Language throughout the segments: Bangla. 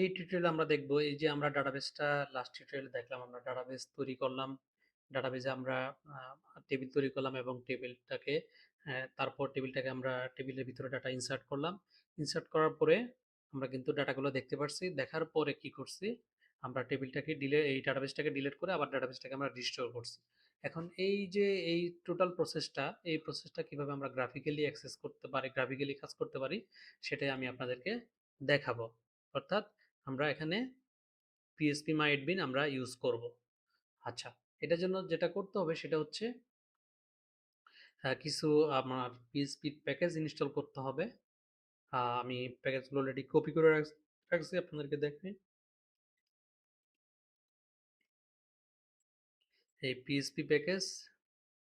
এই টিউটোরিয়ালে আমরা দেখব এই যে আমরা ডাটাবেসটা লাস্ট টিউটোরিয়ালে দেখলাম আমরা ডাটাবেস তৈরি করলাম। ডাটাবেসে আমরা টেবিল তৈরি করলাম এবং টেবিলটাকে তারপর টেবিলটাকে আমরা টেবিলের ভিতরে ডাটা ইনসার্ট করলাম। ইনসার্ট করার পরে আমরা কিন্তু ডাটাগুলো দেখতে পারছি। দেখার পরে কি করছি? আমরা টেবিলটাকে এই ডাটাবেসটাকে ডিলিট করে আবার ডাটাবেসটাকে আমরা রিস্টোর করছি। এখন এই যে এই টোটাল প্রসেসটা, এই প্রসেসটা কিভাবে আমরা গ্রাফিক্যালি অ্যাক্সেস করতে পারি, গ্রাফিক্যালি কাজ করতে পারি সেটাই আমি আপনাদেরকে দেখাবো। অর্থাৎ আমরা এখানে PHP MyAdmin আমরা ইউজ করব। আচ্ছা, এটার জন্য যেটা করতে হবে সেটা হচ্ছে কিছু আমার PHP প্যাকেজ ইনস্টল করতে হবে। আমি প্যাকেজগুলো অলরেডি কপি করে রাখছি আপনাদেরকে দেখাই। এই PHP package,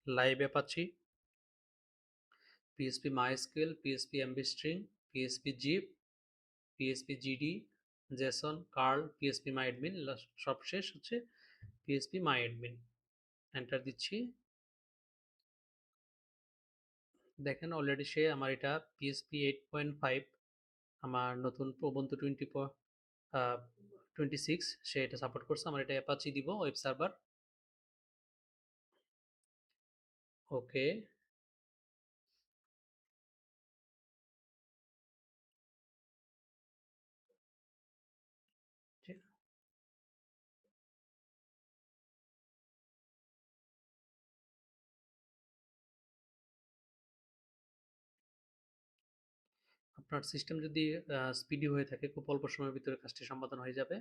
live Apache, PHP MySQL, PHP MB String, PHP Zip, PHP GD, JSON, curl, PHP MyAdmin, সবশেষ হচ্ছে PHP MyAdmin। এন্টার দিচ্ছি। দেখেন অলরেডি সে আমার এটা PHP 8.5, আমার নতুন ubuntu 26 সে এটা সাপোর্ট করছে। আমার এটা অ্যাপাচি দিব, ওয়েব সার্ভার। ওকে, আপনার সিস্টেম যদি স্পিডি হয়ে থাকে খুব অল্প সময়ের ভিতরে কাজটি সম্পাদন হয়ে যাবে।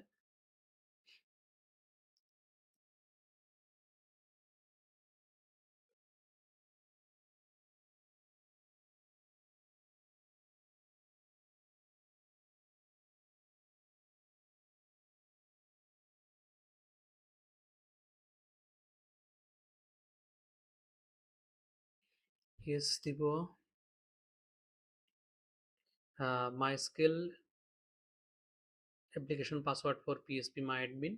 ইয়েস দিব। MySQL application password for PHP MyAdmin।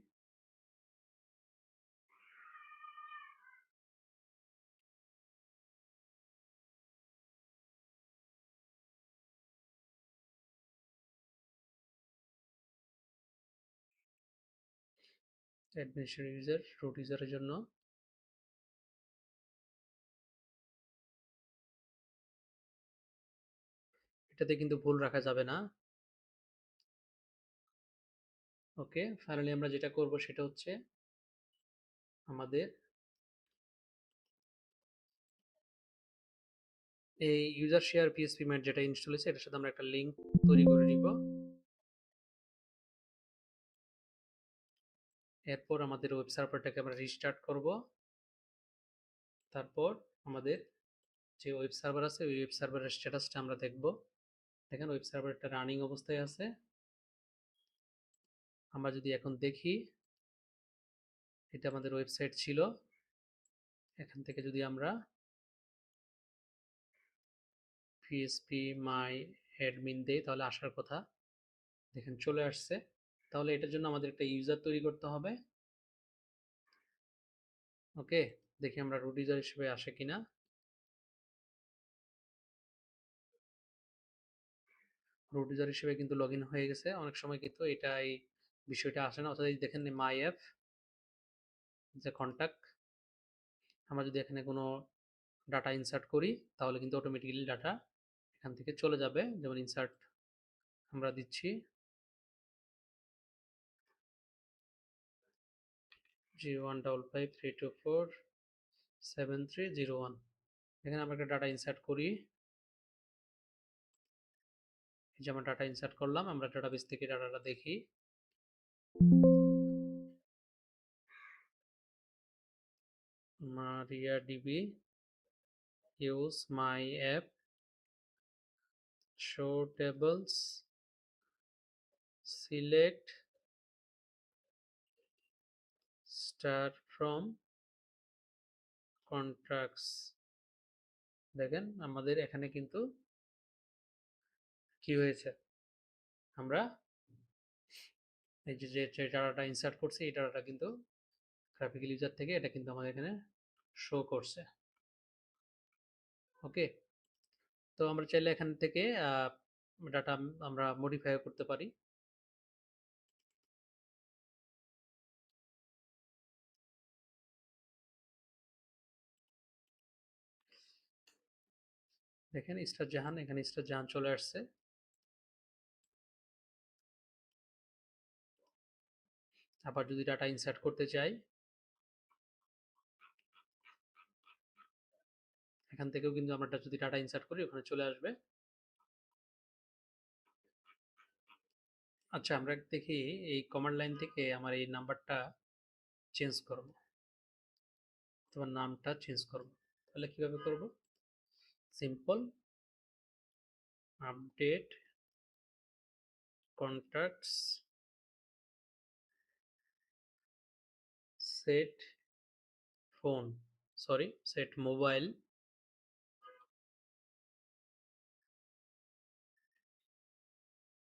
Administrator user, root ইউজারের জন্য। এটাতে কিন্তু ভুল রাখা যাবে না। ওকে, ফাইনালি আমরা যেটা করব সেটা হচ্ছে আমাদের এই ইউজার শেয়ার PHP ম্যাট যেটা ইনস্টল হয়েছে এটার সাথে আমরা একটা লিঙ্ক তৈরি করে নিব। এরপর আমাদের ওয়েব সার্ভারটাকে আমরা রিস্টার্ট করব। তারপর আমাদের যে ওয়েব সার্ভার আছে ওই ওয়েব সার্ভারের স্ট্যাটাসটা আমরা দেখব। দেখেন ওয়েব সার্ভারটা রানিং অবস্থায় আছে। আমরা যদি এখন দেখি, এটা আমাদের ওয়েবসাইট ছিল। এখান থেকে যদি আমরা PHP MyAdmin দেই তাহলে আসার কথা। দেখেন চলে আসছে। তাহলে এটার জন্য আমাদের একটা ইউজার তৈরি করতে হবে। ওকে, দেখি আমরা রুট ইউজার হিসেবে আসে কিনা। রুট ইউজার হিসেবে কিন্তু লগ ইন হয়ে গেছে। অনেক সময় কিন্তু এটা এই বিষয়টা আসে না। অর্থাৎ দেখেন মাই অ্যাপ যে কন্ট্যাক্ট, আমরা যদি এখানে কোনো ডাটা ইনসার্ট করি তাহলে কিন্তু অটোমেটিক্যালি ডাটা এখান থেকে চলে যাবে। যেমন ইনসার্ট আমরা দিচ্ছি 0155324730 এখানে আমরা একটা ডাটা ইনসার্ট করি। এই যে আমরা ডাটা ইনসার্ট করলাম, আমরা ডাটাবেস থেকে ডাটাটা দেখি। MariaDB use my app show tables select start from contacts। দেখেন আমাদের এখানে কিন্তু কি হয়েছে, আমরা এই যে ডাটাটা ইনসার্ট করছি এই ডাটাটা কিন্তু গ্রাফিক্যাল ইউজার থেকে এটা কিন্তু আমাদের এখানে শো করছে। ওকে, তো আমরা চাইলে এখান থেকে ডাটা আমরা মডিফাই করতে পারি। দেখেন ইসরাত জাহান, এখানে ইসরাত জাহান চলে আসছে। আবার যদি ডাটা ইনসার্ট করতে চাই, এখান থেকেও কিন্তু আমরা যদি ডাটা ইনসার্ট করি ওখানে চলে আসবে। আচ্ছা, আমরা দেখি এই কমান্ড লাইন থেকে আমার এই নাম্বারটা চেঞ্জ করব, তোমার নামটা চেঞ্জ করব। তাহলে কিভাবে করব? Simple update contacts set phone, sorry set mobile,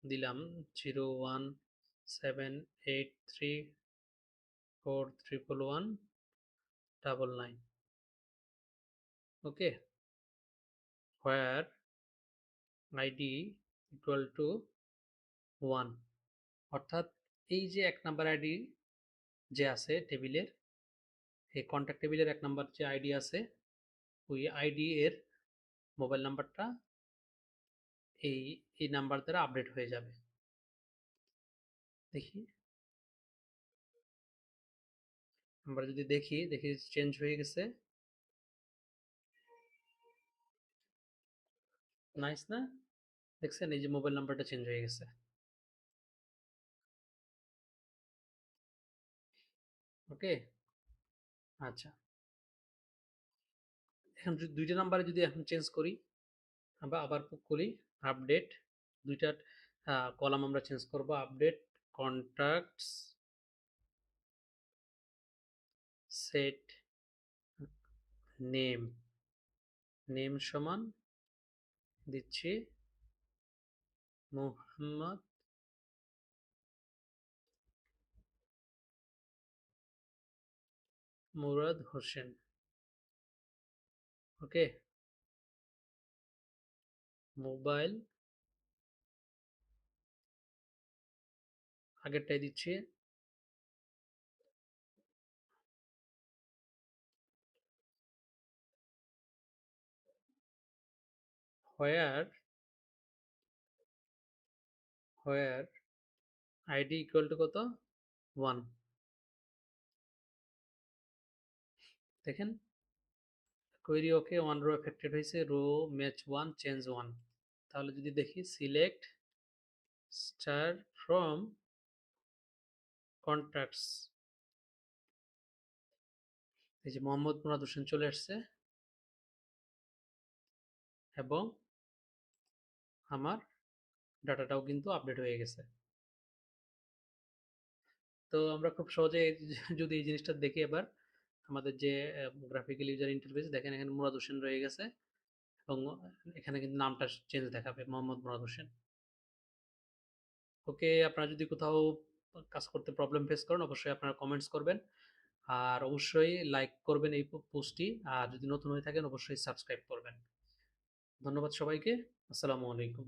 দিলাম 01783441999। ওকে, হোয়ার আইডি ইকুয়াল টু 1, অর্থাৎ এই যে 1 নাম্বার আইডি যে আছে টেবিলের, এই কন্ট্যাক্ট টেবিলের 1 নাম্বার যে আইডি আছে, ওই আইডি এর মোবাইল নাম্বারটা এই এই নাম্বার দ্বারা আপডেট হয়ে যাবে। দেখি, আমরা যদি দেখি চেঞ্জ হয়ে গেছে। নাইস না? দেখছেন এই যে মোবাইল নাম্বারটা চেঞ্জ হয়ে গেছে। ওকে, আচ্ছা, এখন যদি দুইটা নাম্বারে যদি এখন চেঞ্জ করি, আমরা আবার করি আপডেট, দুইটা কলাম আমরা চেঞ্জ করব। Update contacts set name, name সমান দিচ্ছি মোহাম্মদ মুরাদ হোসেন। ওকে, মোবাইল আগেরটাই দিচ্ছি, হোয়ার হোয়ার আইডি ইকুয়াল টু কত? 1। দেখেন কোয়েরি ওকে, 1 রো এফেক্টেড হয়েছে, রো ম্যাচ 1 চেঞ্জ 1। তাহলে যদি দেখি সিলেক্ট স্টার ফ্রম কন্ট্যাক্টস, এই যে মোহাম্মদ মুরাদ হোসেন চলে আসছে এবং আমার ডাটাটাও কিন্তু আপডেট হয়ে গেছে। তো আমরা খুব সহজে যদি এই জিনিসটা দেখি এবার আমাদের যে গ্রাফিক্যাল ইউজার ইন্টারফেস, দেখেন এখানে মুরাদ হোসেন রয়ে গেছে এবং এখানে কিন্তু নামটা চেঞ্জ দেখাবে মোহাম্মদ মুরাদ হোসেন। ওকে, আপনারা যদি কোথাও কাজ করতে প্রবলেম ফেস করেন অবশ্যই আপনারা কমেন্টস করবেন, আর অবশ্যই লাইক করবেন এই পোস্টটি, আর যদি নতুন হয়ে থাকেন অবশ্যই সাবস্ক্রাইব করবেন। ধন্যবাদ সবাইকে। আসসালামু আলাইকুম।